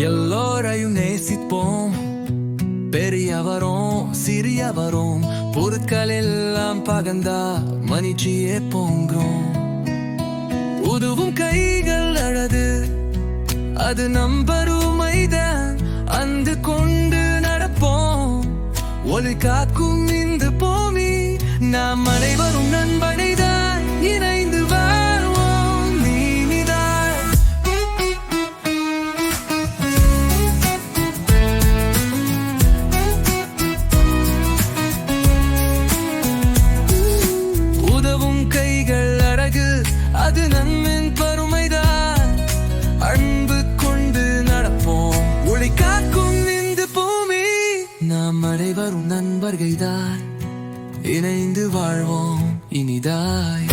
எல்லோரையும் நேசிப்போம், பெரியவரும் சிறியவரும் பொருட்கள் எல்லாம் பகந்தா மன்னிச்சியே போங்கிறோம். உதவும் கைகள் அழகு, அது நம்பருமைதான், அந்து கொண்டு நடப்போம். ஒளி காக்கும் இந்த பூமி நாம் அனைவரும் நண்பனைதான், இணைந்து வாழ்வோம் நீனிதான். உதவும் கைகள் அழகு, அது நன்மின் பருமைதான், அன்பு கொண்டு நடப்போம். ஒளி காக்கும் இந்த பூமி நாம் அனைவரும் நண்பர்கள்தான், இணைந்து வாழ்வோம் இனிதாய்.